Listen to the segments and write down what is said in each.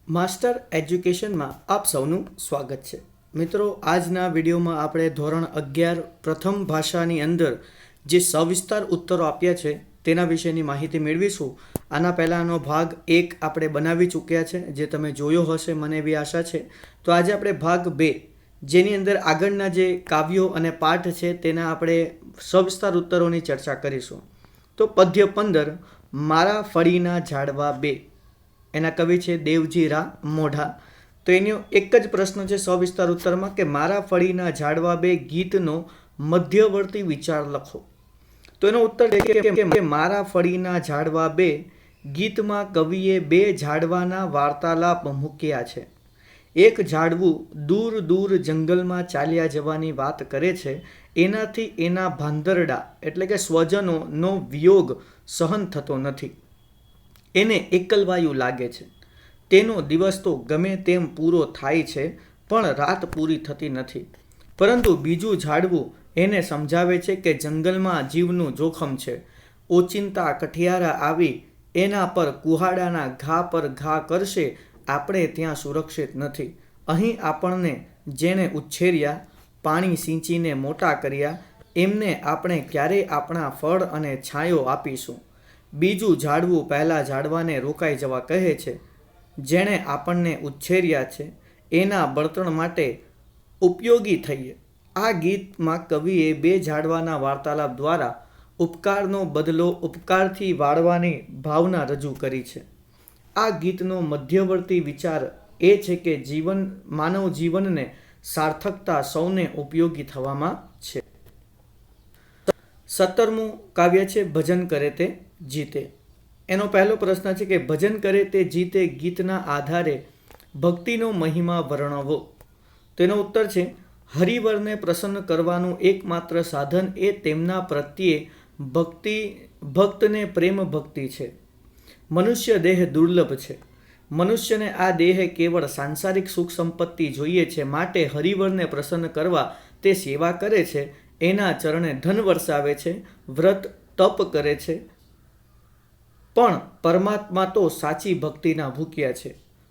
Master એજ્યુકેશનમાં આપ સૌનું સ્વાગત છે. મિત્રો, આજના વિડીયોમાં આપણે ધોરણ 11 પ્રથમ ભાષાની અંદર જે સવિસ્તાર ઉત્તરો આપ્યા છે તેના વિશેની માહિતી મેળવીશું. આના પહેલાંનો ભાગ 1 આપણે બનાવી ચૂક્યા છે, જે તમે જોયો હશે મને એવી આશા છે. તો આજે આપણે ભાગ 2, જેની અંદર આગળના જે કાવ્યો અને પાઠ છે તેના આપણે સવિસ્તાર ઉત્તરોની ચર્ચા કરીશું. તો પદ્ય 15, મારા ફળીના ઝાડવા 2, એના કવિ છે દેવજી રા મોઢા. તો એનો એક જ પ્રશ્ન છે સવિસ્તાર ઉત્તરમાં કે મારા ફળીના ઝાડવા 2 ગીતનો મધ્યવર્તી વિચાર લખો. તો એનો ઉત્તર છે કે મારા ફળીના ઝાડવા 2 ગીતમાં કવિએ 2 ઝાડવાના વાર્તાલાપ મૂક્યા છે. એક ઝાડવું દૂર દૂર જંગલમાં ચાલ્યા જવાની વાત કરે છે. એનાથી એના ભાંદરડા એટલે કે સ્વજનોનો વિયોગ સહન થતો નથી. એને એકલવાયું લાગે છે. તેનો દિવસ તો ગમે તેમ પૂરો થાય છે, પણ રાત પૂરી થતી નથી. પરંતુ બીજું ઝાડવું એને સમજાવે છે કે જંગલમાં જીવનું જોખમ છે. ઓચિંતા કઠિયારા આવી એના પર કુહાડાના ઘા પર ઘા કરશે. આપણે ત્યાં સુરક્ષિત નથી. અહીં આપણને જેણે ઉછેર્યા, પાણી સિંચીને મોટા કર્યા, એમને આપણે ક્યારેય આપણા ફળ અને છાંયો આપીશું. બીજું ઝાડવું પહેલાં ઝાડવાને રોકાઈ જવા કહે છે. જેણે આપણને ઉછેર્યા છે એના બળતણ માટે ઉપયોગી થઈએ. આ ગીતમાં કવિએ 2 ઝાડવાના વાર્તાલાપ દ્વારા ઉપકારનો બદલો ઉપકારથી વાળવાની ભાવના રજૂ કરી છે. આ ગીતનો મધ્યવર્તી વિચાર એ છે કે માનવ જીવનને સાર્થકતા સૌને ઉપયોગી થવામાં છે. 17મું કાવ્ય છે ભજન કરે તે જીતે. એનો પહેલો પ્રશ્ન છે કે ભજન કરે તે જીતે ગીતના આધારે ભક્તિનો મહિમા વર્ણવો. તેનો ઉત્તર છે હરિવરને પ્રસન્ન કરવાનું એકમાત્ર સાધન એ તેમના પ્રત્યે ભક્તને પ્રેમ ભક્તિ છે. મનુષ્ય દેહ દુર્લભ છે. મનુષ્યને આ દેહ કેવળ સાંસારિક સુખ સંપત્તિ જોઈએ છે. માટે હરિવરને પ્રસન્ન કરવા તે સેવા કરે છે, એના ચરણે ધન વરસાવે છે, વ્રત તપ કરે છે. પણ પરમાત્મા તો સાચી ભક્તિના ભૂખ્યા છે.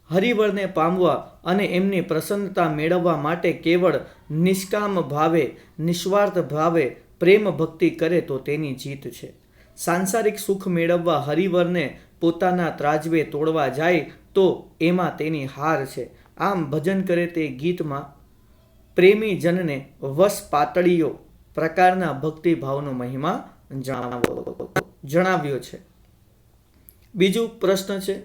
હરિવરને પામવા અને એમની પ્રસન્નતા મેળવવા માટે કેવળ નિષ્કામ ભાવે, નિસ્વાર્થ ભાવે પ્રેમ ભક્તિ કરે તો તેની જીત છે. સાંસારિક સુખ મેળવવા હરિવરને પોતાના ત્રાજવે તોડવા જાય તો એમાં તેની હાર છે. આમ ભજન કરે તે ગીતમાં પ્રેમી જનને વશ પાતળીઓ પ્રકારના ભક્તિભાવનો મહિમા જણાવ્યો છે. બીજું પ્રશ્ન છે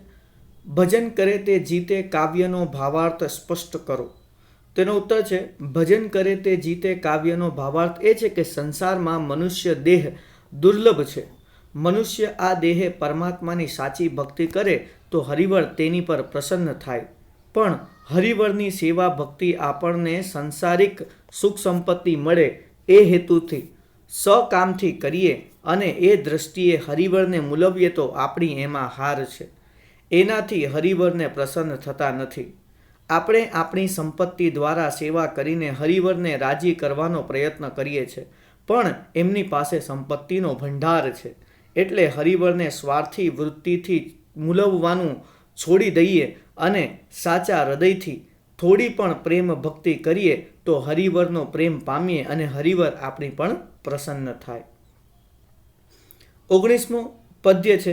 ભજન કરે તે જીતે કાવ્યનો ભાવાર્થ સ્પષ્ટ કરો. તેનો ઉત્તર છે ભજન કરે તે જીતે કાવ્યનો ભાવાર્થ એ છે કે સંસારમાં મનુષ્ય દેહ દુર્લભ છે. મનુષ્ય આ દેહે પરમાત્માની સાચી ભક્તિ કરે તો હરિવર તેની પર પ્રસન્ન થાય. પણ હરિવરની સેવા ભક્તિ આપણને સંસારિક સુખ સંપત્તિ મળે એ હેતુથી સકામથી કરીએ અને એ દ્રષ્ટિએ હરિવરને મૂલવીએ તો આપણી એમાં હાર છે. એનાથી હરિવરને પ્રસન્ન થતા નથી. આપણે આપણી સંપત્તિ દ્વારા સેવા કરીને હરિવરને રાજી કરવાનો પ્રયત્ન કરીએ છીએ, પણ એમની પાસે સંપત્તિનો ભંડાર છે. એટલે હરિવરને સ્વાર્થી વૃત્તિથી મૂલવવાનું છોડી દઈએ અને સાચા હૃદયથી થોડી પણ પ્રેમ ભક્તિ કરીએ તો હરિવરનો પ્રેમ પામીએ અને હરિવર આપણી પણ પ્રસન્ન થાય. 19મું પદ્ય છે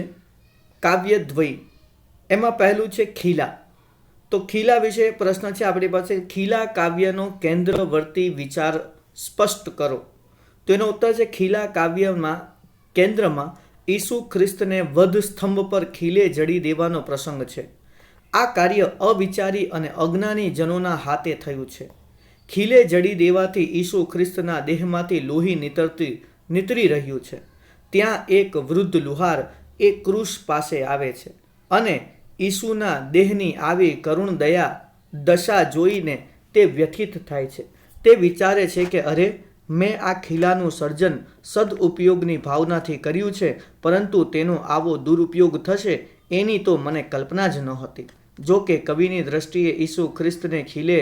કાવ્ય દ્વય. એમાં પહેલું છે ખીલા. તો ખીલા વિશે પ્રશ્ન છે આપણી પાસે. ખીલા કાવ્યનો કેન્દ્રવર્તી વિચાર સ્પષ્ટ કરો. તો એનો ઉત્તર છે ખીલા કાવ્યમાં કેન્દ્રમાં ઈસુ ખ્રિસ્તને વધ સ્તંભ પર ખીલે જડી દેવાનો પ્રસંગ છે. આ કાર્ય અવિચારી અને અજ્ઞાની જનોના હાથે થયું છે. ખીલે જડી દેવાથી ઈસુ ખ્રિસ્તના દેહમાંથી લોહી નીતરી રહ્યું છે. ત્યાં એક વૃદ્ધ લુહાર એ ક્રૂસ પાસે આવે છે અને ઈસુના દેહની આવી કરુણ દશા જોઈને તે વ્યથિત થાય છે. તે વિચારે છે કે અરે, મેં આ ખીલાનું સર્જન સદઉપયોગની ભાવનાથી કર્યું છે, પરંતુ તેનો આવો દુરુપયોગ થશે એની તો મને કલ્પના જ નહોતી. જો કે કવિની દ્રષ્ટિએ ઈસુ ખ્રિસ્તને ખીલે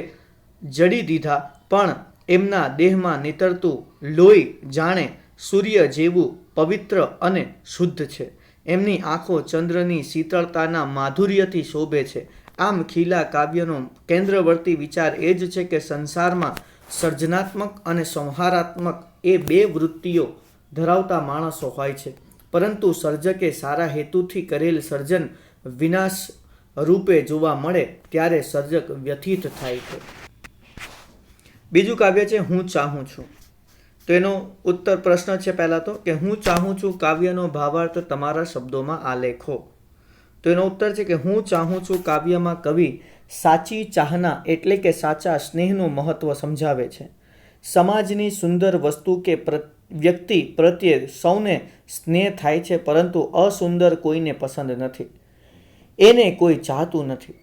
જડી દીધા, પણ એમના દેહમાં નીતરતું લોહી જાણે સૂર્ય જેવું પવિત્ર અને શુદ્ધ છે. એમની આંખો ચંદ્રની શીતળતાના માધુર્યથી શોભે છે. આમ ખીલા કાવ્યનો કેન્દ્રવર્તી વિચાર એ જ છે કે સંસારમાં સર્જનાત્મક અને સંહારાત્મક એ બે વૃત્તિઓ ધરાવતા માણસો હોય છે, પરંતુ સર્જકે સારા હેતુથી કરેલ સર્જન વિનાશ રૂપે જોવા મળે ત્યારે સર્જક વ્યથિત થાય છે. બીજું કાવ્ય છે હું ચાહું છું. તો એનો ઉત્તર પ્રશ્ન છે પહેલા તો કે હું ચાહું છું કાવ્યનો ભાવાર્થ તમારા શબ્દોમાં આલેખો. તો એનો ઉત્તર છે કે હું ચાહું છું કાવ્યમાં કવિ સાચી ચાહના એટલે કે સાચા સ્નેહનું મહત્વ સમજાવે છે. સમાજની સુંદર વસ્તુ કે વ્યક્તિ પ્રત્યે સૌને સ્નેહ થાય છે, પરંતુ અસુંદર કોઈને પસંદ નથી, એને કોઈ ચાહતું નથી.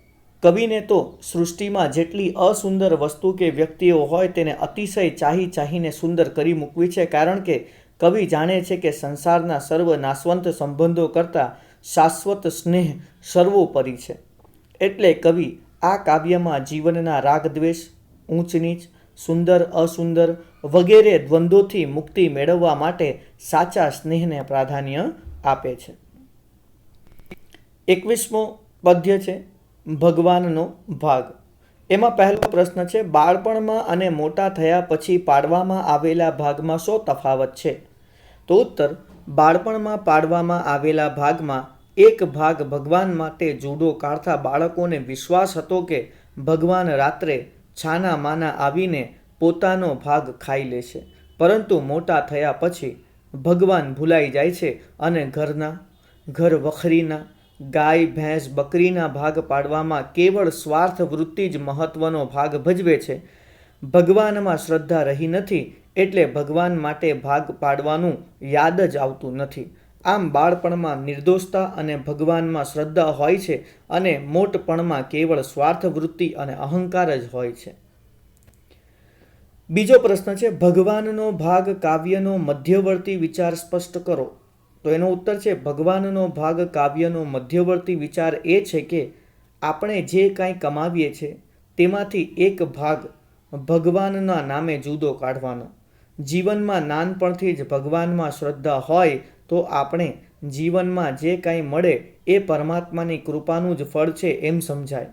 કવિને તો સૃષ્ટિમાં જેટલી અસુંદર વસ્તુ કે વ્યક્તિઓ હોય તેને અતિશય ચાહીને સુંદર કરી મૂકવી છે, કારણ કે કવિ જાણે છે કે સંસારના સર્વ નાશવંત સંબંધો કરતાં શાશ્વત સ્નેહ સર્વોપરી છે. એટલે કવિ આ કાવ્યમાં જીવનના રાગદ્વેષ, ઊંચ નીચ, સુંદર અસુંદર વગેરે દ્વંદ્વોથી મુક્તિ મેળવવા માટે સાચા સ્નેહને પ્રાધાન્ય આપે છે. 21મો પદ્ય છે ભગવાનનો ભાગ. એમાં પહેલો પ્રશ્ન છે બાળપણમાં અને મોટા થયા પછી પાડવામાં આવેલા ભાગમાં શો તફાવત છે? તો ઉત્તર બાળપણમાં પાડવામાં આવેલા ભાગમાં એક ભાગ ભગવાન માટે જુડો કાઢતા બાળકોને વિશ્વાસ હતો કે ભગવાન રાત્રે છાના માના આવીને પોતાનો ભાગ ખાઈ લેશે, પરંતુ મોટા થયા પછી ભગવાન ભૂલાઈ જાય છે અને ઘર વખરીના, ગાય ભેંસ બકરીના ભાગ પાડવામાં કેવળ સ્વાર્થ વૃત્તિ જ મહત્વનો ભાગ ભજવે છે. ભગવાનમાં શ્રદ્ધા રહી નથી, એટલે ભગવાન માટે ભાગ પાડવાનું યાદ જ આવતું નથી. આમ બાળપણમાં નિર્દોષતા અને ભગવાનમાં શ્રદ્ધા હોય છે અને મોટપણમાં કેવળ સ્વાર્થ વૃત્તિ અને અહંકાર જ હોય છે. બીજો પ્રશ્ન છે ભગવાનનો ભાગ કાવ્યનો મધ્યવર્તી વિચાર સ્પષ્ટ કરો. તો એનો ઉત્તર છે ભગવાનનો ભાગ કાવ્યનો મધ્યવર્તી વિચાર એ છે કે આપણે જે કાંઈ કમાવીએ છીએ તેમાંથી એક ભાગ ભગવાનના નામે જુદો કાઢવાનો. જીવનમાં નાનપણથી જ ભગવાનમાં શ્રદ્ધા હોય તો આપણે જીવનમાં જે કાંઈ મળે એ પરમાત્માની કૃપાનું જ ફળ છે એમ સમજાય.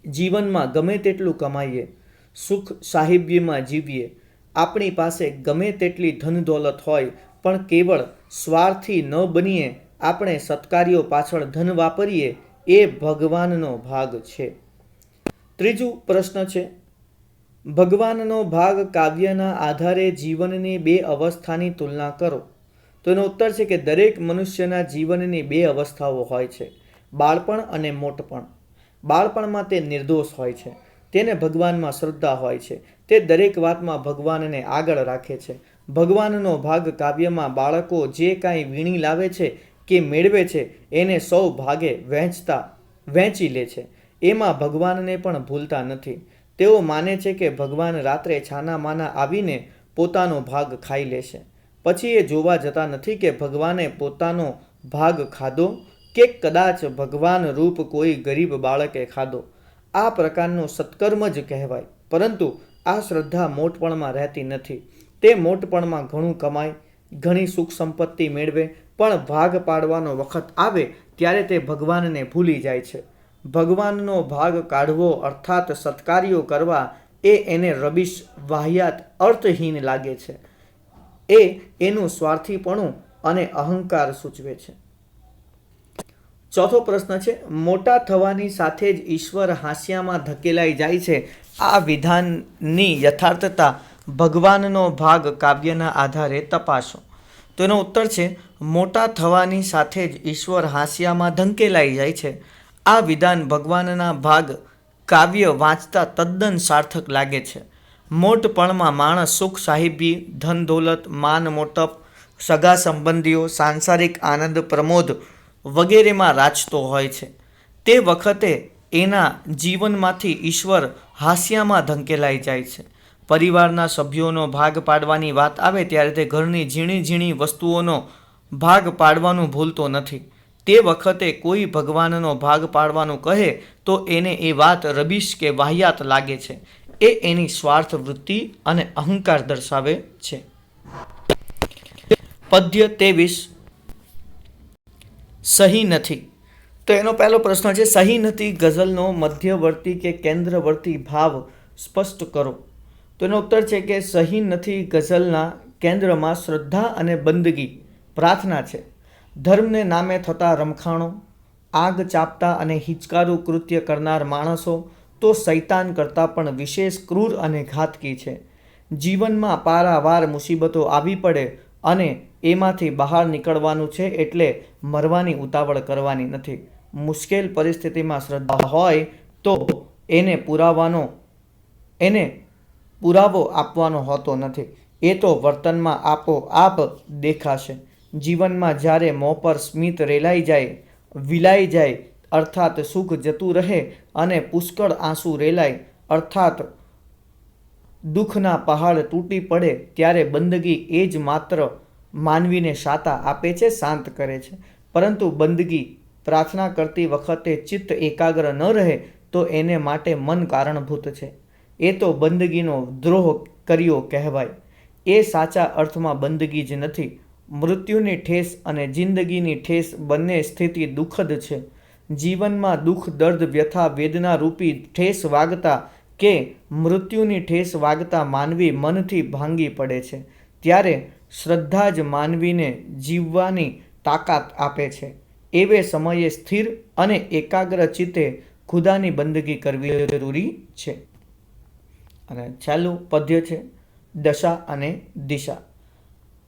જીવનમાં ગમે તેટલું કમાઈએ, સુખ સાહિબ્યમાં જીવીએ, આપણી પાસે ગમે તેટલી ધન દોલત હોય, પણ કેવળ સ્વાર્થી ન બનીએ આપણે સત્કાર્યો પાછળ ધન વાપરીએ એ ભગવાનનો ભાગ છે. ત્રીજું પ્રશ્ન છે ભગવાનનો ભાગ કાવ્યના આધારે જીવનની બે અવસ્થાની તુલના કરો. તો એનો ઉત્તર છે કે દરેક મનુષ્યના જીવનની બે અવસ્થાઓ હોય છે, બાળપણ અને મોટપણ. બાળપણમાં તે નિર્દોષ હોય છે, તેને ભગવાનમાં શ્રદ્ધા હોય છે, તે દરેક વાતમાં ભગવાનને આગળ રાખે છે. ભગવાનનો ભાગ કાવ્યમાં બાળકો જે કાંઈ વીણી લાવે છે કે મેળવે છે એને સૌ ભાગે વહેંચી લે છે. એમાં ભગવાનને પણ ભૂલતા નથી. તેઓ માને છે કે ભગવાન રાત્રે છાના માના આવીને પોતાનો ભાગ ખાઈ લેશે, પછી એ જોવા જતા નથી કે ભગવાને પોતાનો ભાગ ખાધો કે કદાચ ભગવાન રૂપ કોઈ ગરીબ બાળકે ખાધો. આ પ્રકારનો સત્કર્મ જ કહેવાય. પરંતુ આ શ્રદ્ધા મોટપણમાં રહેતી નથી. તે મોટપણમાં ઘણું કમાય, ઘણી સુખ સંપત્તિ મેળવે, પણ ભાગ પાડવાનો વખત આવે ત્યારે તે ભગવાનને ભૂલી જાય છે. ભગવાનનો ભાગ કાઢવો અર્થાત સત્કાર્યો કરવા એ એને રબીશ, વાહિયાત, અર્થહીન લાગે છે. એ એનું સ્વાર્થીપણું અને અહંકાર સૂચવે છે. ચોથો પ્રશ્ન છે મોટા થવાની સાથે જ ઈશ્વર હાંસિયામાં ધકેલાઈ જાય છે. આ વિધાનની યથાર્થતા ભગવાનનો ભાગ કાવ્યના આધારે તપાસો. તો એનો ઉત્તર છે મોટા થવાની સાથે જ ઈશ્વર હાંસિયામાં ધકેલાઈ જાય છે. આ વિધાન ભગવાનના ભાગ કાવ્ય વાંચતા તદ્દન સાર્થક લાગે છે. મોટપણમાં માણસ સુખ સાહિબી, ધન દોલત, માન મોટપ, સગા સંબંધીઓ, સાંસારિક આનંદ પ્રમોદ વગેરેમાં રાચતો હોય છે. તે વખતે એના જીવનમાંથી ઈશ્વર હાંસિયામાં ધકેલાઈ જાય છે. પરિવારના સભ્યોનો ભાગ પાડવાની વાત આવે ત્યારે તે ઘરની ઝીણી ઝીણી વસ્તુઓનો ભાગ પાડવાનું ભૂલતો નથી. તે વખતે કોઈ ભગવાનનો ભાગ પાડવાનું કહે તો એને એ વાત રબીશ કે વાહિયાત લાગે છે. એ એની સ્વાર્થ વૃત્તિ અને અહંકાર દર્શાવે છે. પદ્ય 23 સહી નથી. તો એનો પહેલો પ્રશ્ન છે, સહી નથી ગઝલનો મધ્યવર્તી કે કેન્દ્રવર્તી ભાવ સ્પષ્ટ કરો. તો એનો ઉત્તર છે કે સહી નથી ગઝલના કેન્દ્રમાં શ્રદ્ધા અને બંદગી પ્રાર્થના છે. ધર્મને નામે થતા રમખાણો, આગ ચાપતા અને હિચકારું કૃત્ય કરનાર માણસો તો શૈતાન કરતાં પણ વિશેષ ક્રૂર અને ઘાતકી છે. જીવનમાં પારાવાર મુસીબતો આવી પડે અને એમાંથી બહાર નીકળવાનું છે, એટલે મરવાની ઉતાવળ કરવાની નથી. મુશ્કેલ પરિસ્થિતિમાં શ્રદ્ધા હોય તો એને પુરાવો આપવાનો હોતો નથી. એ તો વર્તનમાં આપોઆપ દેખાશે. જીવનમાં જ્યારે મોં પર સ્મિત વિલાઈ જાય અર્થાત સુખ જતું રહે અને પુષ્કળ આંસુ રેલાય અર્થાત દુઃખના પહાડ તૂટી પડે, ત્યારે બંદગી એ જ માત્ર માનવીને શાતા આપે છે, શાંત કરે છે. પરંતુ બંદગી પ્રાર્થના કરતી વખતે ચિત્ત એકાગ્ર ન રહે તો એને માટે મન કારણભૂત છે. એ તો બંદગીનો દ્રોહ કર્યો કહેવાય. એ સાચા અર્થમાં બંદગી જ નથી. મૃત્યુની ઠેસ અને જિંદગીની ઠેસ બંને સ્થિતિ દુઃખદ છે. જીવનમાં દુઃખ, દર્દ, વ્યથા, વેદના રૂપી ઠેસ વાગતા કે મૃત્યુની ઠેસ વાગતા માનવી મનથી ભાંગી પડે છે. ત્યારે શ્રદ્ધા જ માનવીને જીવવાની તાકાત આપે છે. એવે સમયે સ્થિર અને એકાગ્ર ચિત્તે ખુદાની બંદગી કરવી જરૂરી છે. અને છેલ્લું પદ્ય છે દશા અને દિશા.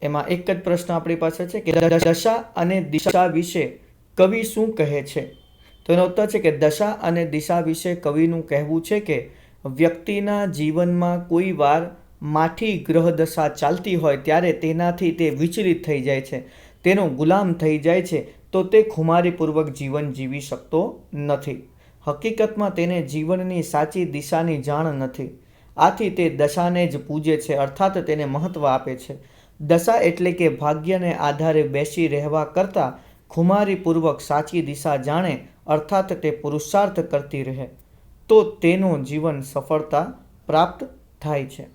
એમાં એક જ પ્રશ્ન આપણી પાસે છે કે દશા અને દિશા વિશે કવિ શું કહે છે. તો એનો ઉત્તર છે કે દશા અને દિશા વિશે કવિનું કહેવું છે કે વ્યક્તિના જીવનમાં કોઈ વાર માઠી ગ્રહ દશા ચાલતી હોય ત્યારે તેનાથી તે વિચલિત થઈ જાય છે, તેનો ગુલામ થઈ જાય છે, તો તે ખુમારીપૂર્વક જીવન જીવી શકતો નથી. હકીકતમાં તેને જીવનની સાચી દિશાની જાણ નથી. આથી તે દશાને જ પૂજે છે, અર્થાત તેને મહત્વ આપે છે. દશા એટલે કે ભાગ્યને આધારે બેસી રહેવા કરતાં ખુમારીપૂર્વક સાચી દિશા જાણે અર્થાત તે પુરુષાર્થ કરતી રહે તો તેનું જીવન સફળતા પ્રાપ્ત થાય છે.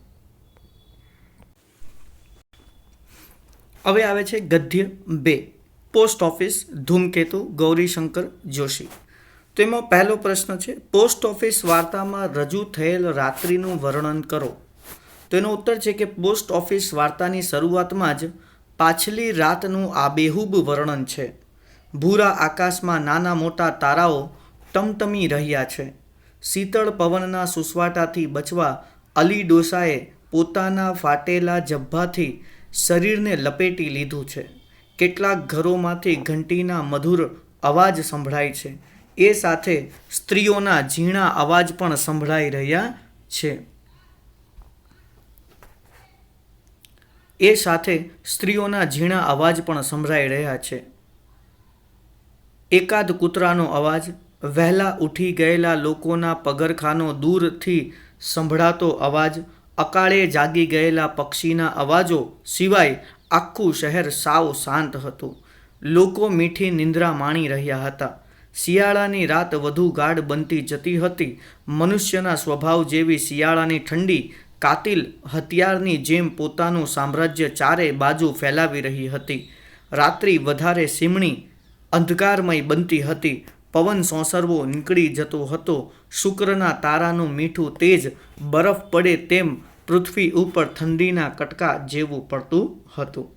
હવે આવે છે ગદ્ય 2, પોસ્ટ ઓફિસ ધૂમકેતુ ગૌરીશંકર જોશી. તો એમાં પહેલો પ્રશ્ન છે, પોસ્ટ ઓફિસ વાર્તામાં રજૂ થયેલ રાત્રિનું વર્ણન કરો. તો એનો ઉત્તર છે કે પોસ્ટ ઓફિસ વાર્તાની શરૂઆતમાં જ પાછલી રાતનું આબેહૂબ વર્ણન છે. ભૂરા આકાશમાં નાના મોટા તારાઓ ટમટમી રહ્યા છે. શીતળ પવનના સુસવાટાથી બચવા અલી ડોસાએ પોતાના ફાટેલા જબ્ભાથી શરીરને લપેટી લીધું છે. કેટલાક ઘરોમાંથી ઘંટીના મધુર અવાજ સંભળાય છે. એ સાથે સ્ત્રીઓના ઝીણા અવાજ પણ સંભળાઈ રહ્યા છે. એકાદ કૂતરાનો અવાજ, વહેલા ઉઠી ગયેલા લોકોના પગરખાનો દૂરથી સંભળાતો અવાજ, અકાળે જાગી ગયેલા પક્ષીના અવાજો સિવાય આખું શહેર સાવ શાંત હતું. લોકો મીઠી નિંદ્રા માણી રહ્યા હતા. શિયાળાની રાત વધુ ગાઢ બનતી જતી હતી. મનુષ્યના સ્વભાવ જેવી શિયાળાની ઠંડી કાતિલ હથિયારની જેમ પોતાનું સામ્રાજ્ય ચારે બાજુ ફેલાવી રહી હતી. રાત્રિ વધારે સીમણી અંધકારમય બનતી હતી. પવન સોંસરવો નીકળી જતો હતો. શુક્રના તારાનું મીઠું તેજ બરફ પડે તેમ પૃથ્વી ઉપર ઠંડીના કટકા જેવું પડતું હતું.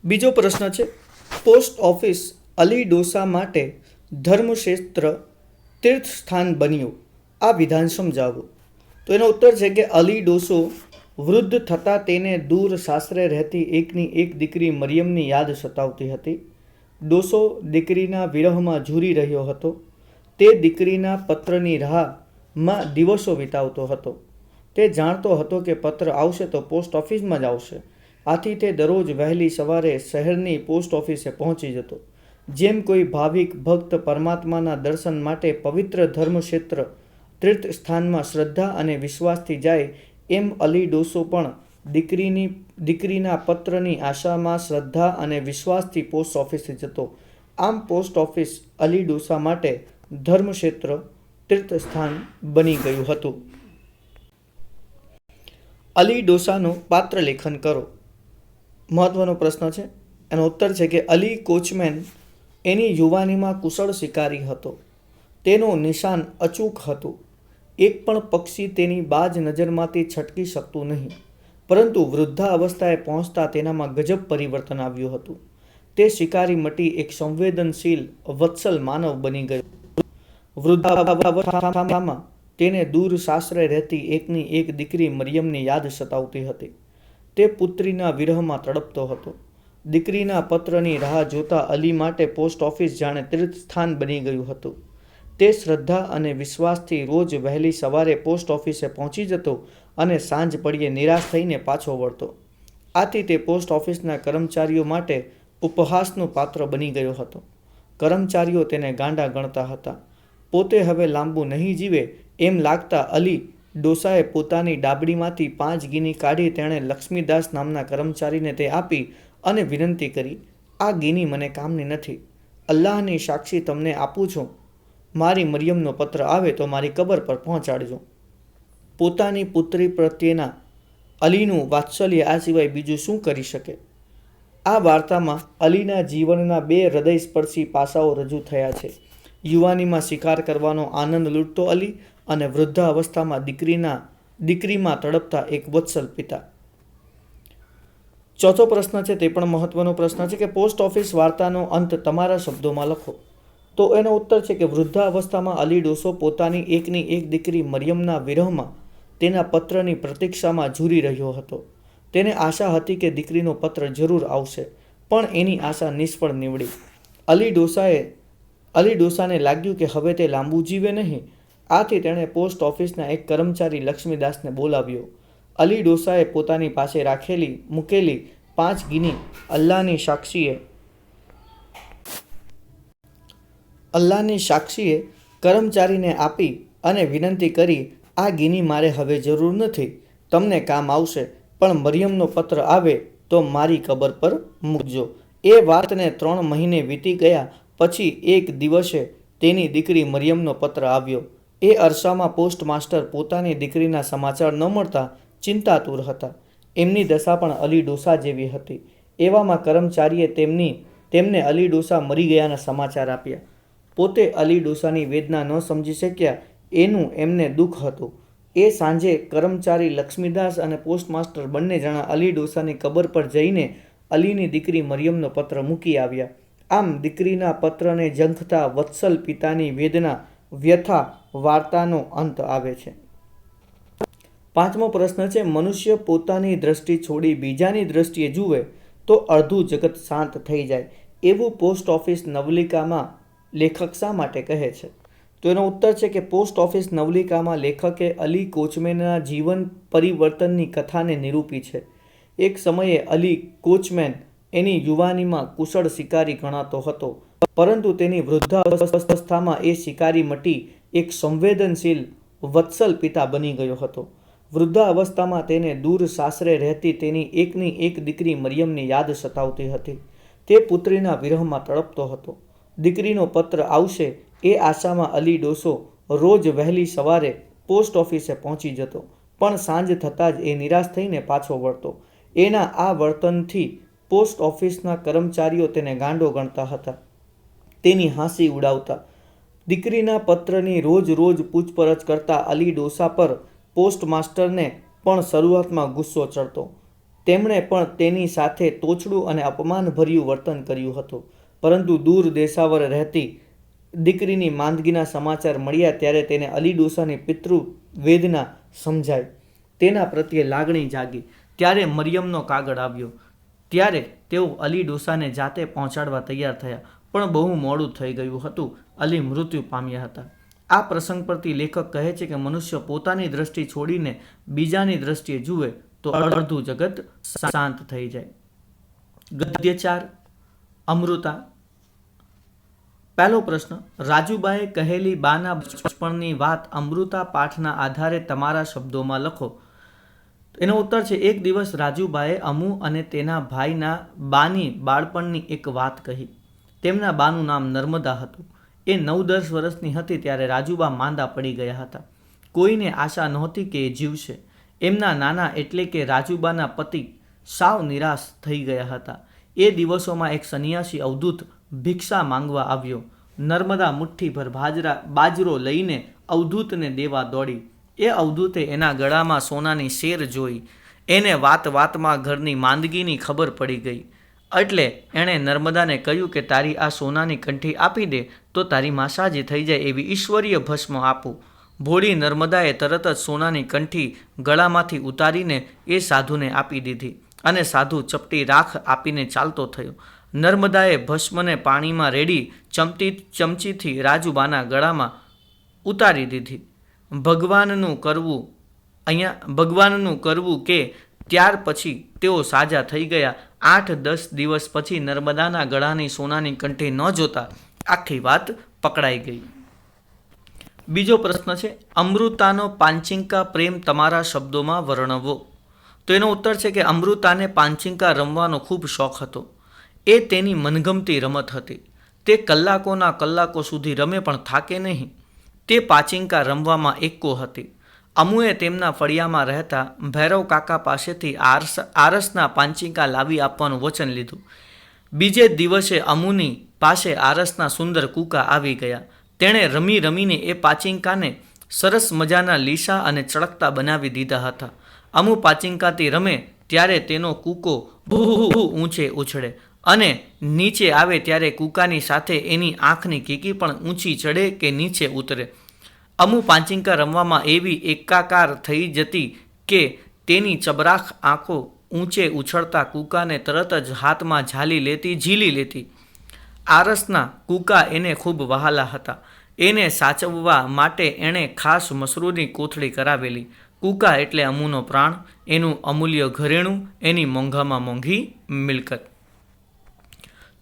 બીજો પ્રશ્ન છે, પોસ્ટ ઓફિસ અલી ડોસા માટે ધર્મક્ષેત્ર તીર્થસ્થાન બન્યું. આ વિધાન સમજાવો. તો એનો ઉત્તર છે કે અલી ડોસો વૃદ્ધ થતાં તેને દૂર સાસરે રહેતી એકની એક દીકરી મરિયમની યાદ સતાવતી હતી. ડોસો દીકરીના વિરહમાં ઝૂરી રહ્યો હતો. તે દીકરીના પત્રની રાહમાં દિવસો વિતાવતો હતો. તે જાણતો હતો કે પત્ર આવશે તો પોસ્ટ ઓફિસમાં જ આવશે. આથી તે દરરોજ વહેલી સવારે શહેરની પોસ્ટ ઓફિસે પહોંચી જતો. જેમ કોઈ ભાવિક ભક્ત પરમાત્માના દર્શન માટે પવિત્ર ધર્મક્ષેત્ર તીર્થસ્થાનમાં શ્રદ્ધા અને વિશ્વાસથી જાય, એમ અલી ડોસો પણ દીકરીના પત્રની આશામાં શ્રદ્ધા અને વિશ્વાસથી પોસ્ટ ઓફિસે જતો. આમ પોસ્ટ ઓફિસ અલી ડોસા માટે ધર્મક્ષેત્ર તીર્થસ્થાન બની ગયું હતું. અલી ડોસાનું પાત્ર લેખન કરો. મહત્વનો પ્રશ્ન છે. એનો ઉત્તર છે કે અલી કોચમેન એની યુવાનીમાં કુશળ શિકારી હતો. તેનું નિશાન અચૂક હતું. એક પણ પક્ષી તેની બાજ નજરમાંથી છટકી શકતું નહીં. પરંતુ વૃદ્ધાવસ્થાએ પહોંચતા તેનામાં ગજબ પરિવર્તન આવ્યું હતું. તે શિકારી મટી એક સંવેદનશીલ વત્સલ માનવ બની ગયો. વૃદ્ધાવસ્થામાં તેને દૂર સાસરે રહેતી એકની એક દીકરી મરિયમની યાદ સતાવતી હતી. તે પુત્રીના વિરહમાં તડપતો હતો. દીકરીના પત્રની રાહ જોતા અલી માટે પોસ્ટ ઓફિસ જાણે તીર્થસ્થાન બની ગયું હતું. તે શ્રદ્ધા અને વિશ્વાસથી રોજ વહેલી સવારે પોસ્ટ ઓફિસે પહોંચી જતો અને સાંજ પડીએ નિરાશ થઈને પાછો વળતો. આથી તે પોસ્ટ ઓફિસના કર્મચારીઓ માટે ઉપહાસનું પાત્ર બની ગયો હતો. કર્મચારીઓ તેને ગાંડા ગણતા હતા. પોતે હવે લાંબુ નહીં જીવે એમ લાગતા અલી ડોસાએ પોતાની ડાબડીમાંથી 5 ગીની કાઢી તેણે લક્ષ્મીદાસ નામના કર્મચારીને તે આપી અને વિનંતી કરી, આ ગીની મને કામની નથી. અલ્લાહની સાક્ષી તમને આપું છું. મારી મરિયમનો પત્ર આવે તો મારી કબર પર પહોંચાડજો. પોતાની પુત્રી પ્રત્યેના અલીનું વાત્સલ્ય આ સિવાય બીજું શું કરી શકે? આ વાર્તામાં અલીના જીવનના 2 હૃદયસ્પર્શી પાસાઓ રજૂ થયા છે. યુવાનીમાં શિકાર કરવાનો આનંદ લૂંટતો અલી અને વૃદ્ધાવસ્થામાં દીકરીમાં તડપતા એક વત્સલ પિતા. ચોથો પ્રશ્ન છે, તે પણ મહત્વનો પ્રશ્ન છે કે પોસ્ટ ઓફિસ વાર્તાનો અંત તમારા શબ્દોમાં લખો. તો એનો ઉત્તર છે કે વૃદ્ધાવસ્થામાં અલી ડોસો પોતાની એકની એક દીકરી મરિયમના વિરહમાં તેના પત્રની પ્રતીક્ષામાં ઝૂરી રહ્યો હતો. તેને આશા હતી કે દીકરીનો પત્ર જરૂર આવશે, પણ એની આશા નિષ્ફળ નીવડી. અલી ડોસાને લાગ્યું કે હવે તે લાંબુ જીવે નહીં. આથી તેણે પોસ્ટ ઓફિસના એક કર્મચારી લક્ષ્મીદાસને બોલાવ્યો. અલી ડોસાએ પોતાની પાસે મૂકેલી 5 ગીની અલ્લાહની સાક્ષીએ કર્મચારીને આપી અને વિનંતી કરી, આ ગીની મારે હવે જરૂર નથી. તમને કામ આવશે, પણ મરિયમનો પત્ર આવે તો મારી કબર પર મૂકજો. એ વાતને 3 મહિને વીતી ગયા. પછી એક દિવસે તેની દીકરી મરિયમનો પત્ર આવ્યો. એ અરસામાં પોસ્ટ માસ્ટર પોતાની દીકરીના સમાચાર ન મળતા ચિંતાતુર હતા. એમની દશા પણ અલી ડોસા જેવી હતી. એવામાં કર્મચારીએ તેમને અલી ડોસા મરી ગયાના સમાચાર આપ્યા. પોતે અલી ડોસાની વેદના ન સમજી શક્યા એનું એમને દુઃખ હતું. એ સાંજે કર્મચારી લક્ષ્મીદાસ અને પોસ્ટમાસ્ટર બંને જણા અલી ડોસાની કબર પર જઈને અલીની દીકરી મરિયમનો પત્ર મૂકી આવ્યા. આમ દીકરીના પત્રને ઝંખતા વત્સલ પિતાની વ્યથા વાર્તાનો અંત આવે છે. 5મો પ્રશ્ન છે, મનુષ્ય પોતાની દ્રષ્ટિ છોડી બીજાની દ્રષ્ટિએ જુએ તો અડધું જગત શાંત થઈ જાય એવું પોસ્ટ ઓફિસ નવલિકામાં લેખક શા માટે કહે છે? તો એનો ઉત્તર છે કે પોસ્ટ ઓફિસ નવલિકામાં લેખકે અલી કોચમેનના જીવન પરિવર્તનની કથાને નિરૂપી છે. એક સમયે અલી કોચમેન એની યુવાનીમાં કુશળ શિકારી ગણાતો હતો, પરંતુ તેની વૃદ્ધાવસ્થામાં એ શિકારી મટી એક સંવેદનશીલ વત્સલ પિતા બની ગયો હતો. વૃદ્ધાવસ્થામાં તેને દૂર સાસરે રહેતી તેની એકની એક દીકરી મરિયમની યાદ સતાવતી હતી. તે પુત્રીના વિરહમાં તડપતો હતો. દીકરીનો પત્ર આવશે એ આશામાં અલી ડોસો રોજ વહેલી સવારે પોસ્ટ ઓફિસે પહોંચી જતો, પણ સાંજ થતાં જ એ નિરાશ થઈને પાછો વળતો. એના આ વર્તનથી પોસ્ટ ઓફિસના કર્મચારીઓ તેને ગાંડો ગણતા હતા. તેની હાંસી ઉડાવતા. દીકરીના પત્રની રોજ પૂછપરછ કરતા અલી ડોસા પર પોસ્ટ માસ્ટરને પણ શરૂઆતમાં ગુસ્સો ચડતો. તેમણે પણ તેની સાથે તોછડું અને અપમાનભર્યું વર્તન કર્યું હતું. પરંતુ દૂર દેશાવર રહેતી દીકરીની માંદગીના સમાચાર મળ્યા ત્યારે તેને અલી ડોસાની પિતૃ વેદના સમજાઈ. તેના પ્રત્યે લાગણી જાગી. ત્યારે મરિયમનો કાગળ આવ્યો. ત્યારે તેઓ અલી ડોસાને જાતે પહોંચાડવા તૈયાર થયા, પણ બહુ મોડું થઈ ગયું હતું. અલી મૃત્યુ પામ્યા હતા. આ પ્રસંગ પરથી લેખક કહે છે કે મનુષ્ય પોતાની દ્રષ્ટિ છોડીને બીજાની દ્રષ્ટિએ જુએ તો અડધું જગત શાંત થઈ જાય. ગદ્ય 4 અમૃતા. પહેલો પ્રશ્ન, રાજુબાએ કહેલી બાના બચપણની વાત અમૃતા પાઠના આધારે તમારા શબ્દોમાં લખો. એનો ઉત્તર છે, એક દિવસ રાજુબાએ અમુ અને તેના ભાઈના બાની બાળપણની એક વાત કહી. તેમના બાનું નામ નર્મદા હતું. એ 9-10 વર્ષની હતી ત્યારે રાજુબા માંદા પડી ગયા હતા. કોઈને આશા નહોતી કે એ જીવશે. એમના નાના એટલે કે રાજુબાના પતિ સાવ નિરાશ થઈ ગયા હતા. એ દિવસોમાં એક સંન્યાસી અવધૂત ભિક્ષા માંગવા આવ્યો. નર્મદા મુઠ્ઠીભર બાજરો લઈને અવધૂતને દેવા દોડી. એ અવધૂતે એના ગળામાં સોનાની શેર જોઈ. એને વાતમાં ઘરની માંદગીની ખબર પડી ગઈ. એટલે એણે નર્મદાને કહ્યું કે તારી આ સોનાની કંઠી આપી દે તો તારી માસાજી થઈ જાય એવી ઈશ્વરીય ભસ્મ આપું. ભોળી નર્મદાએ તરત જ સોનાની કંઠી ગળામાંથી ઉતારીને એ સાધુને આપી દીધી અને સાધુ ચપટી રાખ આપીને ચાલતો થયો. નર્મદાએ ભસ્મને પાણીમાં રેડી ચમચીથી રાજુબાના ગળામાં ઉતારી દીધી. ભગવાનનું કરવું કે ત્યાર પછી તેઓ સાજા થઈ ગયા. 8-10 દિવસ પછી નર્મદાના ગળાની સોનાની કંઠી ન જોતા આખી વાત પકડાઈ ગઈ. બીજો પ્રશ્ન છે, અમૃતાનો પાંચિંકા પ્રેમ તમારા શબ્દોમાં વર્ણવો. તો એનો ઉત્તર છે કે અમૃતાને પાંચિંકા રમવાનો ખૂબ શોખ હતો. એ તેની મનગમતી રમત હતી. તે કલાકોના કલાકો સુધી રમે પણ થાકે નહીં. તે પાંચિંકા રમવામાં એક્કો હતી. અમુએ તેમના ફળિયામાં રહેતા ભૈરવ કાકા પાસેથી આરસના પાંચિંકા લાવી આપવાનું વચન લીધું. બીજે દિવસે અમુની પાસે આરસના સુંદર કૂકા આવી ગયા. તેણે રમીને એ પાંચિંકાને સરસ મજાના લીસા અને ચળકતા બનાવી દીધા હતા. અમુ પાંચિંકાથી રમે ત્યારે તેનો કૂકો ઊંચે ઉછળે અને નીચે આવે ત્યારે કૂકાની સાથે એની આંખની કીકી પણ ઊંચી ચડે કે નીચે ઉતરે. અમુ પાંચિંકા રમવામાં એવી એકાકાર થઈ જતી કે તેની ચબરાખ આંખો ઊંચે ઉછળતા કૂકાને તરત જ હાથમાં ઝીલી લેતી. આરસના કૂકા એને ખૂબ વહાલા હતા. એને સાચવવા માટે એણે ખાસ મસરૂની કોથળી કરાવેલી. કૂકા એટલે અમુનો પ્રાણ, એનું અમૂલ્ય ઘરેણું, એની મોંઘામાં મોંઘી મિલકત.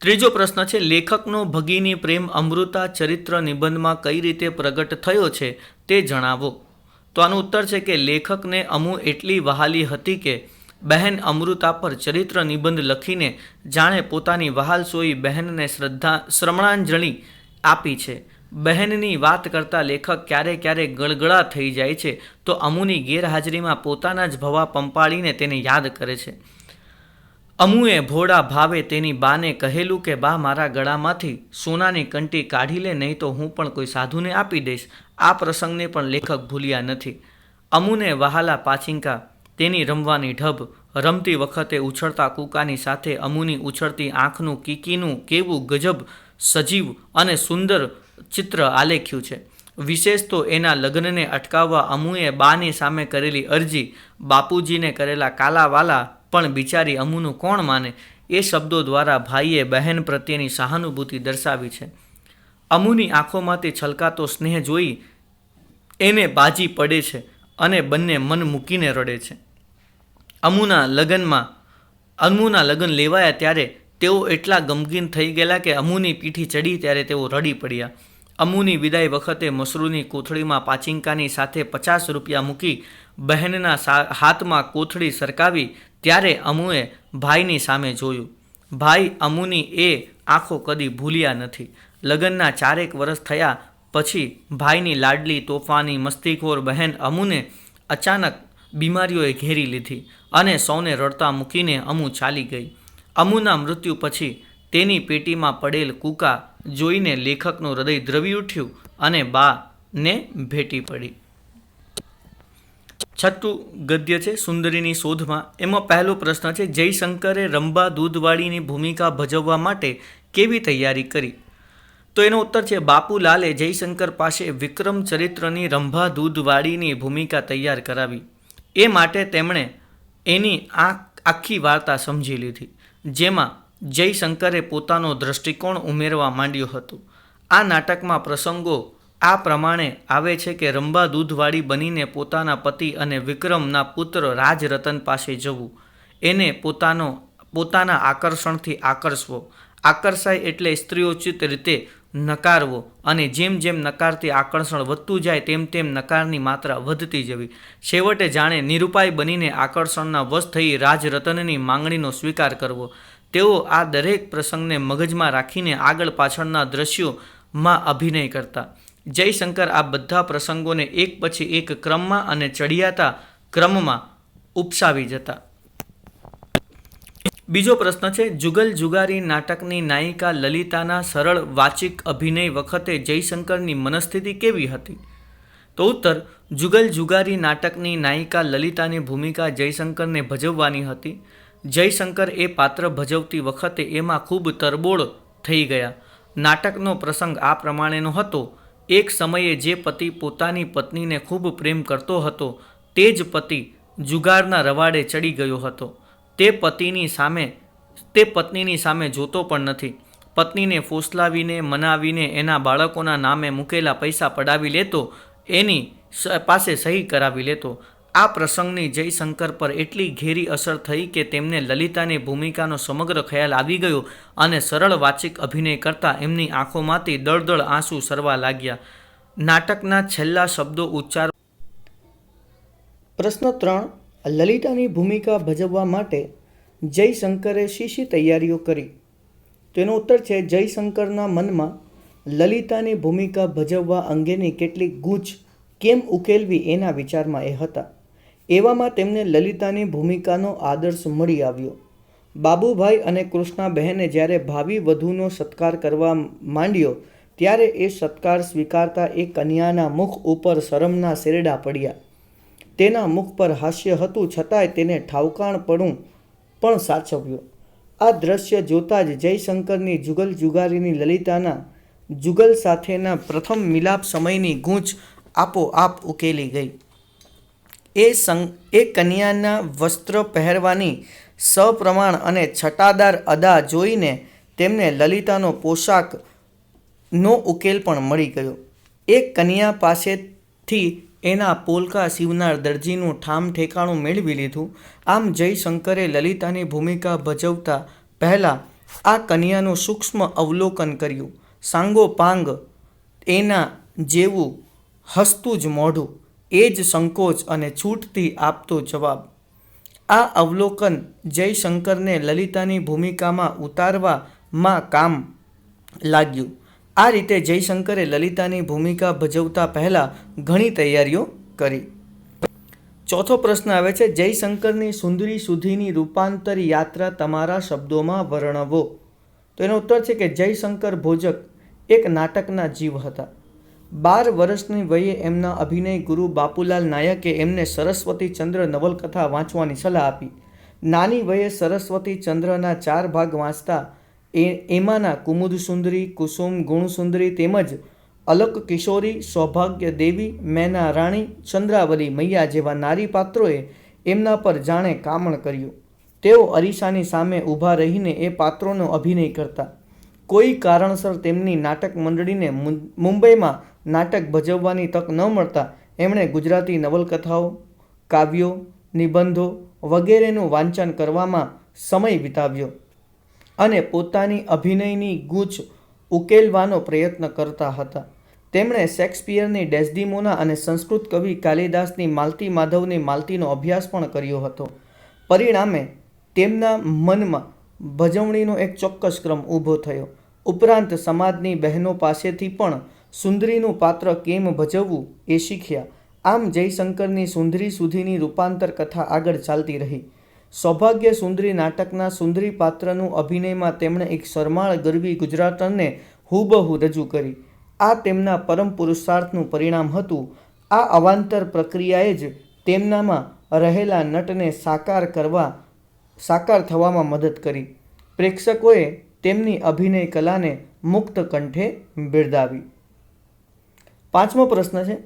ત્રીજો પ્રશ્ન છે, લેખકનો ભગીની પ્રેમ અમૃતા ચરિત્ર નિબંધમાં કઈ રીતે પ્રગટ થયો છે તે જણાવો. તો આનો ઉત્તર છે કે લેખકને અમુ એટલી વહાલી હતી કે બહેન અમૃતા પર ચરિત્ર નિબંધ લખીને જાણે પોતાની વહાલસોઈ બહેનને શ્રમણાંજલિ આપી છે. બહેનની વાત કરતા લેખક ક્યારેક ગળગળા થઈ જાય છે તો અમુની ગેરહાજરીમાં પોતાના જ ભવા પંપાળીને તેને યાદ કરે છે. અમુએ ભોળા ભાવે તેની બાને કહેલું કે બા, મારા ગળામાંથી સોનાની કંઠી કાઢી લે, નહીં તો હું પણ કોઈ સાધુને આપી દઈશ. આ પ્રસંગને પણ લેખક ભૂલ્યા નથી. અમુને વહાલા પાંચિંકા, તેની રમવાની ઢબ, રમતી વખતે ઉછળતા કૂકાની સાથે અમુની ઉછળતી આંખનું કીકીનું કેવું ગજબ સજીવ અને સુંદર ચિત્ર આલેખ્યું છે. વિશેષ તો એના લગ્નને અટકાવવા અમુએ બાની સામે કરેલી અરજી, બાપુજીને કરેલા કાલાવાલા પણ બિચારી અમુનું કોણ માને, એ શબ્દો દ્વારા ભાઈએ બહેન પ્રત્યેની સહાનુભૂતિ દર્શાવી છે. અમુની આંખોમાંથી છલકાતો સ્નેહ જોઈ એને બાજી પડે છે અને બંને મન મૂકીને રડે છે. અમુના લગ્ન લેવાયા ત્યારે તેઓ એટલા ગમગીન થઈ ગયેલા કે અમુની પીઠી ચડી ત્યારે તેઓ રડી પડ્યા. અમુની વિદાય વખતે મસરૂની કોથળીમાં પાંચિંકાની સાથે 50 રૂપિયા મૂકી બહેનના હાથમાં કોથળી સરકાવી ત્યારે અમુએ ભાઈની સામે જોયું. ભાઈ અમુની એ આંખો કદી ભૂલ્યા નથી. લગ્નના 4 વર્ષ થયા પછી ભાઈની લાડલી, તોફાની, મસ્તીખોર બહેન અમુને અચાનક બીમારીઓએ ઘેરી લીધી અને સૌને રડતા મૂકીને અમુ ચાલી ગઈ. અમુના મૃત્યુ પછી તેની પેટીમાં પડેલ કૂકા જોઈને લેખકનું હૃદય દ્રવી ઉઠ્યું અને બાને ભેટી પડી. છઠ્ઠું ગદ્ય છે સુંદરીની શોધમાં. એમાં પહેલો પ્રશ્ન છે, જયશંકરે રંભા દૂધવાળીની ભૂમિકા ભજવવા માટે કેવી તૈયારી કરી? તો એનો ઉત્તર છે, બાપુલાલે જયશંકર પાસે વિક્રમ ચરિત્રની રંભા દૂધવાળીની ભૂમિકા તૈયાર કરાવી. એ માટે તેમણે એની આખી વાર્તા સમજી લીધી, જેમાં જયશંકરે પોતાનો દ્રષ્ટિકોણ ઉમેરવા માંડ્યો હતો. આ નાટકમાં પ્રસંગો આ પ્રમાણે આવે છે કે રંભા દૂધવાળી બનીને પોતાના પતિ અને વિક્રમના પુત્ર રાજરતન પાસે જવું, એને પોતાના આકર્ષણથી આકર્ષવો, આકર્ષાય એટલે સ્ત્રીઓચિત રીતે નકારવો અને જેમ જેમ નકારથી આકર્ષણ વધતું જાય તેમ તેમ નકારની માત્રા વધતી જવી. છેવટે જાણે નિરૂપાય બનીને આકર્ષણના વશ થઈ રાજરતનની માંગણીનો સ્વીકાર કરવો. તેઓ આ દરેક પ્રસંગને મગજમાં રાખીને આગળ પાછળના દ્રશ્યોમાં અભિનય કરતા. જયશંકર આ બધા પ્રસંગોને એક પછી એક ક્રમમાં અને ચડિયાતા ક્રમમાં ઉપસાવી જતા. બીજો પ્રશ્ન છે, જુગલ જુગારી નાટકની નાયિકા લલિતાના સરળ વાચિક અભિનય વખતે જયશંકરની મનસ્થિતિ કેવી હતી? તો ઉત્તર, જુગલ જુગારી નાટકની નાયિકા લલિતાની ભૂમિકા જયશંકરને ભજવવાની હતી. જયશંકર એ પાત્ર ભજવતી વખતે એમાં ખૂબ તરબોળ થઈ ગયા. નાટકનો પ્રસંગ આ પ્રમાણેનો હતો. એક સમયે જે પતિ પોતાની પત્નીને ખૂબ પ્રેમ કરતો હતો તે જ પતિ જુગારના રવાડે ચડી ગયો હતો. તે પત્નીની સામે જોતો પણ નથી. પત્નીને ફોસલાવીને મનાવીને એના બાળકોના નામે મૂકેલા પૈસા પડાવી લેતો, એની પાસે સહી કરાવી લેતો. આ પ્રસંગની જયશંકર પર એટલી ઘેરી અસર થઈ કે તેમને લલિતાની ભૂમિકાનો સમગ્ર ખ્યાલ આવી ગયો અને સરળ વાચિક અભિનય કરતાં એમની આંખોમાંથી દળદળ આંસુ સરવા લાગ્યા. નાટકના છેલ્લા શબ્દો ઉચ્ચાર. પ્રશ્ન 3. લલિતાની ભૂમિકા ભજવવા માટે જયશંકરે શી તૈયારીઓ કરી? તેનો ઉત્તર છે, જયશંકરના મનમાં લલિતાની ભૂમિકા ભજવવા અંગેની કેટલીક ગૂંચ કેમ ઉકેલવી એના વિચારમાં એ હતા. એવામાં તેમને લલિતાની ભૂમિકાનો આદર્શ મળી આવ્યો. બાબુભાઈ અને કૃષ્ણાબહેને જ્યારે ભાવિ વધુનો સત્કાર કરવા માંડ્યો ત્યારે એ સત્કાર સ્વીકારતા એ કન્યાના મુખ ઉપર શરમના શેરડા પડ્યા. તેના મુખ પર હાસ્ય હતું છતાંય તેને ઠાવકાણપણું પણ સાચવ્યો. આ દ્રશ્ય જોતાં જ જયશંકરની જુગલ જુગારીની લલિતાના જુગલ સાથેના પ્રથમ મિલાપ સમયની ગૂંચ આપોઆપ ઉકેલી ગઈ. એ કન્યાના વસ્ત્ર પહેરવાની સપ્રમાણ અને છટાદાર અદા જોઈને તેમને લલિતાનો પોશાકનો ઉકેલ પણ મળી ગયો. એ કન્યા પાસેથી એના પોલકા સીવનાર દરજીનું ઠામ ઠેકાણું મેળવી લીધું. આમ જયશંકરે લલિતાની ભૂમિકા ભજવતા પહેલાં આ કન્યાનું સૂક્ષ્મ અવલોકન કર્યું. સાંગોપાંગ એના જેવું હસતું જ મોઢું, એ જ સંકોચ અને છૂટથી આપતો જવાબ. આ અવલોકન જયશંકરને લલિતાની ભૂમિકામાં ઉતારવામાં કામ લાગ્યું. આ રીતે જયશંકરે લલિતાની ભૂમિકા ભજવતા પહેલાં ઘણી તૈયારીઓ કરી. ચોથો પ્રશ્ન આવે છે, જયશંકરની સુંદરી સુધીની રૂપાંતર યાત્રા તમારા શબ્દોમાં વર્ણવો. તો એનો ઉત્તર છે કે જયશંકર ભોજક એક નાટકના જીવ હતા. 12 વર્ષની વયે એમના અભિનય ગુરુ બાપુલાલ નાયકે એમને સરસ્વતી ચંદ્ર નવલકથા વાંચવાની સલાહ આપી. નાની વયે સરસ્વતી ચંદ્રના 4 ભાગ વાંચતા એમાંના કુમુદ સુંદરી, કુસુમ, ગુણસુંદરી તેમજ અલક કિશોરી, સૌભાગ્ય દેવી, મેના રાણી, ચંદ્રાવલી મૈયા જેવા નારી પાત્રોએ એમના પર જાણે કામણ કર્યું. તેઓ અરીસાની સામે ઊભા રહીને એ પાત્રોનો અભિનય કરતા. કોઈ કારણસર તેમની નાટક મંડળીને મુંબઈમાં નાટક ભજવવાની તક ન મળતા એમણે ગુજરાતી નવલકથાઓ, કાવ્યો, નિબંધો વગેરેનું વાંચન કરવામાં સમય વિતાવ્યો અને પોતાની અભિનયની ગૂંચ ઉકેલવાનો પ્રયત્ન કરતા હતા. તેમણે શેક્સપિયરની ડેસ્ડિમોના અને સંસ્કૃત કવિ કાલિદાસની માલતી માધવની માલતીનો અભ્યાસ પણ કર્યો હતો. પરિણામે તેમના મનમાં ભજવણીનો એક ચોક્કસ ક્રમ ઊભો થયો. ઉપરાંત સમાજની બહેનો પાસેથી પણ સુંદરીનું પાત્ર કેમ ભજવવું એ શીખ્યા. આમ જયશંકરની સુંદરી સુધીની રૂપાંતર કથા આગળ ચાલતી રહી. સૌભાગ્ય સુંદરી નાટકના સુંદરી પાત્રનું અભિનયમાં તેમણે એક શરમાળ ગરવી ગુજરાતને હુબહુ રજૂ કરી. આ તેમના પરમ પુરુષાર્થનું પરિણામ હતું. આ અવાંતર પ્રક્રિયાએ જ તેમનામાં રહેલા નટને સાકાર થવામાં મદદ કરી. પ્રેક્ષકોએ તેમની અભિનય કલાને મુક્ત કંઠે બિરદાવી. 5મો પ્રશ્ન છે,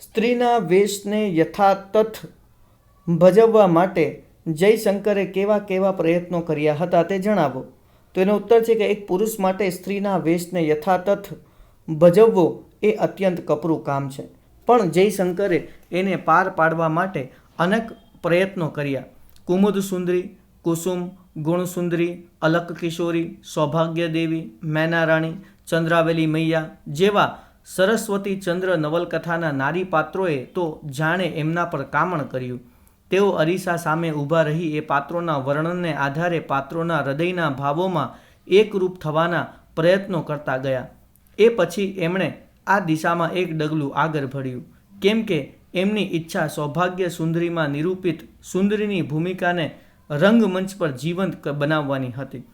સ્ત્રીના વેશને યથાતથ ભજવવા માટે જયશંકરે કેવા પ્રયત્નો કર્યા હતા તે જણાવો. તો એનો ઉત્તર છે કે એક પુરુષ માટે સ્ત્રીના વેશને યથાતથ ભજવવો એ અત્યંત કપરું કામ છે, પણ જયશંકરે એને પાર પાડવા માટે અનેક પ્રયત્નો કર્યા. કુમુદ સુંદરી, કુસુમ, ગુણસુંદરી, અલક કિશોરી, સૌભાગ્ય દેવી, મેના રાણી, ચંદ્રાવલી મૈયા જેવા સરસ્વતી ચંદ્ર નવલકથાના નારી પાત્રોએ તો જાણે એમના પર કામણ કર્યું. તેઓ અરીસા સામે ઊભા રહી એ પાત્રોના વર્ણનને આધારે પાત્રોના હૃદયના ભાવોમાં એકરૂપ થવાના પ્રયત્નો કરતા ગયા. એ પછી એમણે આ દિશામાં એક ડગલું આગળ ભર્યું, કેમ કે એમની ઈચ્છા સૌભાગ્ય સુંદરીમાં નિરૂપિત સુંદરીની ભૂમિકાને રંગમંચ પર જીવંત બનાવવાની હતી.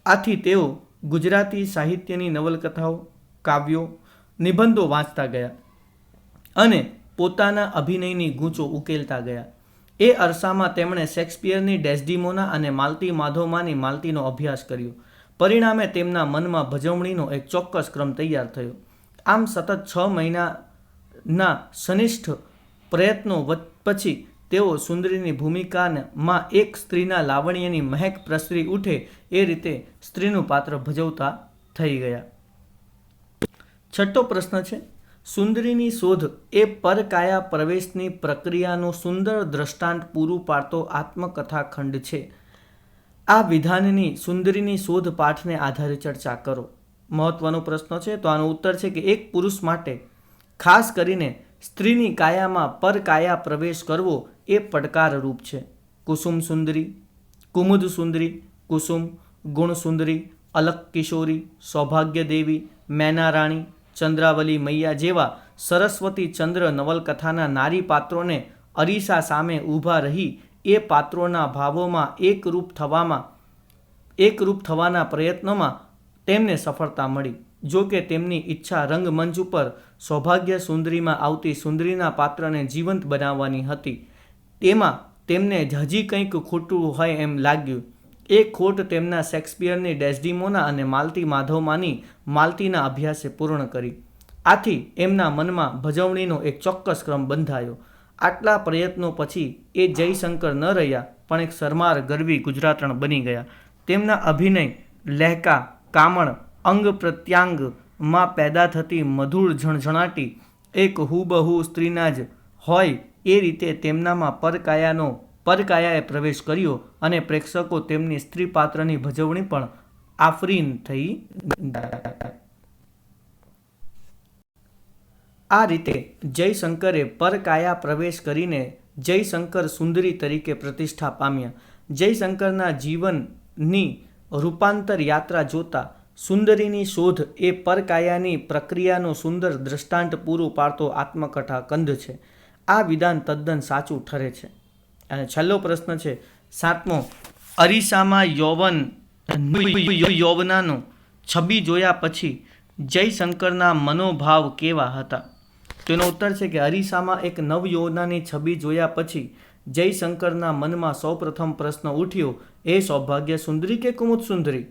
આથી તેઓ ગુજરાતી સાહિત્યની નવલકથાઓ, કાવ્યો, નિબંધો વાંચતા ગયા અને પોતાના અભિનયની ગૂંચો ઉકેલતા ગયા. એ અરસામાં તેમણે શેક્સપિયરની ડેસ્ડિમોના અને માલતી માધવમાંની માલતીનો અભ્યાસ કર્યો. પરિણામે તેમના મનમાં ભજવણીનો એક ચોક્કસ ક્રમ તૈયાર થયો. આમ સતત 6 મહિનાના સનિષ્ઠ પ્રયત્નો પછી તેઓ સુંદરીની ભૂમિકામાં એક સ્ત્રીના લાવણ્યની મહેક પ્રસરી ઉઠે એ રીતે સ્ત્રીનું પાત્ર ભજવતા થઈ ગયા. છઠ્ઠો પ્રશ્ન છે, સુંદરીની શોધ એ પરકાયા પ્રવેશની પ્રક્રિયાનું સુંદર દ્રષ્ટાંત પૂરું પાડતો આત્મકથા ખંડ છે. આ વિધાનની સુંદરીની શોધ પાઠને આધારે ચર્ચા કરો. મહત્વનો પ્રશ્ન છે, તો આનો ઉત્તર છે કે એક પુરુષ માટે ખાસ કરીને સ્ત્રીની કાયામાં પરકાયા પ્રવેશ કરવો એ પડકારરૂપ છે. કુસુમ સુંદરી, કુમુદ સુંદરી, કુસુમ, ગુણ સુંદરી, અલક કિશોરી, સૌભાગ્ય દેવી, મેના રાણી, ચંદ્રાવલી મૈયા જેવા સરસ્વતી ચંદ્ર નવલકથાના નારી પાત્રોને અરીસા સામે ઊભા રહી એ પાત્રોના ભાવોમાં એકરૂપ થવાના પ્રયત્નોમાં તેમને સફળતા મળી. જો કે તેમની ઈચ્છા રંગમંચ ઉપર સૌભાગ્ય સુંદરીમાં આવતી સુંદરીના પાત્રને જીવંત બનાવવાની હતી. તેમાં તેમને હજી કંઈક ખોટું હોય એમ લાગ્યું. એ ખોટ તેમના શેક્સપિયરની ડેસ્ડિમોના અને માલતી માધવમાંની માલતીના અભ્યાસે પૂર્ણ કરી. આથી એમના મનમાં ભજવણીનો એક ચોક્કસ ક્રમ બંધાયો. આટલા પ્રયત્નો પછી એ જયશંકર ન રહ્યા, પણ એક શરમાર ગરવી ગુજરાતણ બની ગયા. તેમના અભિનય, લહેકા, કામણ, અંગ પ્રત્યાંગમાં પેદા થતી મધુર ઝણઝણાટી એક હુબહુ સ્ત્રીના જ હોય એ રીતે તેમનામાં પરકાયાએ પ્રવેશ કર્યો અને પ્રેક્ષકો તેમની સ્ત્રી પાત્રની ભજવણી પણ આફરીન થઈ. આ રીતે જયશંકરે પરકાયા પ્રવેશ કરીને જયશંકર સુંદરી તરીકે પ્રતિષ્ઠા પામ્યા. જયશંકરના જીવનની રૂપાંતર યાત્રા જોતા સુંદરીની શોધ એ પરકાયાની પ્રક્રિયાનું સુંદર દ્રષ્ટાંત પૂરું પાડતો આત્મકથા કંદ છે. આ વિધાન તદ્દન સાચું ઠરે છે. અને છેલ્લો પ્રશ્ન છે, 7મો, અરીસામાં યૌવનાનો છબી જોયા પછી જયશંકરના મનોભાવ કેવા હતા? તેનો ઉત્તર છે કે અરીસામાં એક નવયૌવનાની છબી જોયા પછી જયશંકરના મનમાં સૌપ્રથમ પ્રશ્ન ઉઠ્યો, એ સૌભાગ્ય સુંદરી કે કુમુદ સુંદરી?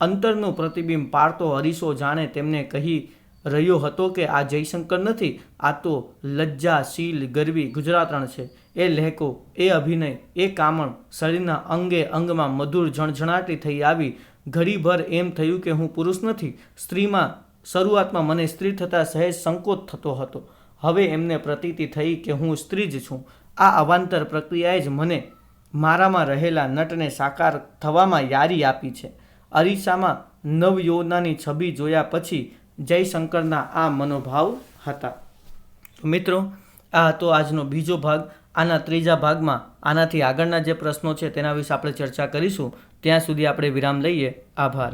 અંતરનું પ્રતિબિંબ પાડતો અરીસો જાણે તેમને કહી રહ્યો હતો કે આ જયશંકર નથી, આ તો લજ્જાશીલ ગરવી ગુજરાતણ છે. એ લહેકો, એ અભિનય, એ કામણ શરીરના અંગે અંગમાં મધુર ઝણઝણાટી થઈ આવી. ઘડીભર એમ થયું કે હું પુરુષ નથી. શરૂઆતમાં મને સ્ત્રી થતાં સહેજ સંકોચ થતો હતો. હવે એમને પ્રતીતિ થઈ કે હું સ્ત્રી જ છું. આ અવાંતર પ્રક્રિયાએ જ મને મારામાં રહેલા નટને સાકાર થવામાં યારી આપી છે. અરીસામાં નવયૌવનાની છબી જોયા પછી જયશંકરના આ મનોભાવ હતા. મિત્રો, આ હતો આજનો બીજો ભાગ. આના ત્રીજા ભાગમાં આનાથી આગળના જે પ્રશ્નો છે તેના વિશે આપણે ચર્ચા કરીશું. ત્યાં સુધી આપણે વિરામ લઈએ. આભાર.